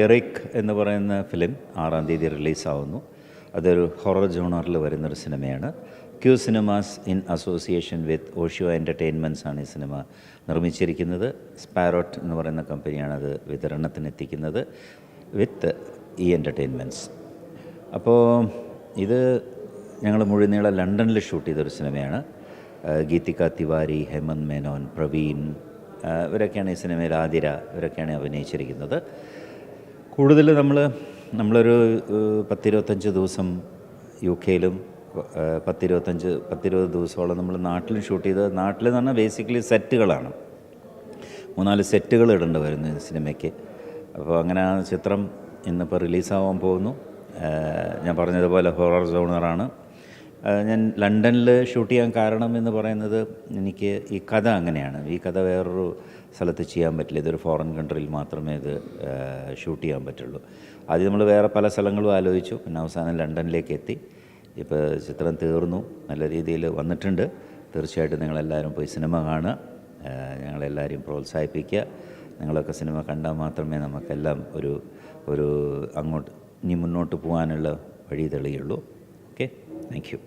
Eric എന്ന് പറയുന്ന film 6-ാം തീയതി റിലീസാവുന്നു. അതൊരു ഹൊറർ ജോണറിൽ വരുന്നൊരു സിനിമയാണ്. Q cinemas in association with ഓഷിയോ എൻ്റർടൈൻമെൻറ്റ്സ് ആണ് ഈ സിനിമ നിർമ്മിച്ചിരിക്കുന്നത്. സ്പാരോട്ട് എന്ന് പറയുന്ന കമ്പനിയാണ് അത് വിതരണത്തിനെത്തിക്കുന്നത് വിത്ത് എൻ്റർടൈൻമെൻറ്റ്സ്. അപ്പോൾ ഇത് ഞങ്ങൾ മുഴുനീളം ലണ്ടനിൽ ഷൂട്ട് ചെയ്തൊരു സിനിമയാണ്. ഗീതിക തിവാരി, ഹേമന്ത് മേനോൻ, പ്രവീൺ ഇവരൊക്കെയാണ് ഈ സിനിമയിൽ, ആതിര ഇവരൊക്കെയാണ് അഭിനയിച്ചിരിക്കുന്നത്. കൂടുതൽ നമ്മളൊരു 10-25 ദിവസം UK-ലും 10-20 ദിവസത്തോളം നമ്മൾ നാട്ടിലും ഷൂട്ട് ചെയ്ത്. നാട്ടിലെന്ന് പറഞ്ഞാൽ ബേസിക്കലി സെറ്റുകളാണ്. 3-4 സെറ്റുകൾ ഇടേണ്ടി വരുന്നു ഈ സിനിമയ്ക്ക്. അപ്പോൾ അങ്ങനെ ആ ചിത്രം ഇന്നിപ്പോൾ റിലീസാവാൻ പോകുന്നു. ഞാൻ പറഞ്ഞതുപോലെ ഹൊറർ ജോണറാണ്. ഞാൻ ലണ്ടനിൽ ഷൂട്ട് ചെയ്യാൻ കാരണം എന്ന് പറയുന്നത്, എനിക്ക് ഈ കഥ അങ്ങനെയാണ്. ഈ കഥ വേറൊരു സ്ഥലത്ത് ചെയ്യാൻ പറ്റില്ല. ഇതൊരു ഫോറിൻ കൺട്രിയിൽ മാത്രമേ ഇത് ഷൂട്ട് ചെയ്യാൻ പറ്റുള്ളൂ. ആദ്യം നമ്മൾ വേറെ പല സ്ഥലങ്ങളും ആലോചിച്ചു, പിന്നെ അവസാനം ലണ്ടനിലേക്ക് എത്തി. ഇപ്പോൾ ചിത്രം തീർന്നു, നല്ല രീതിയിൽ വന്നിട്ടുണ്ട്. തീർച്ചയായിട്ടും നിങ്ങളെല്ലാവരും പോയി സിനിമ കാണുക, ഞങ്ങളെല്ലാവരും പ്രോത്സാഹിപ്പിക്കുക. നിങ്ങളൊക്കെ സിനിമ കണ്ടാൽ മാത്രമേ നമുക്കെല്ലാം ഒരു അങ്ങോട്ട് ഇനി മുന്നോട്ട് പോകാനുള്ള വഴി തെളിയുള്ളൂ. Okay, thank you.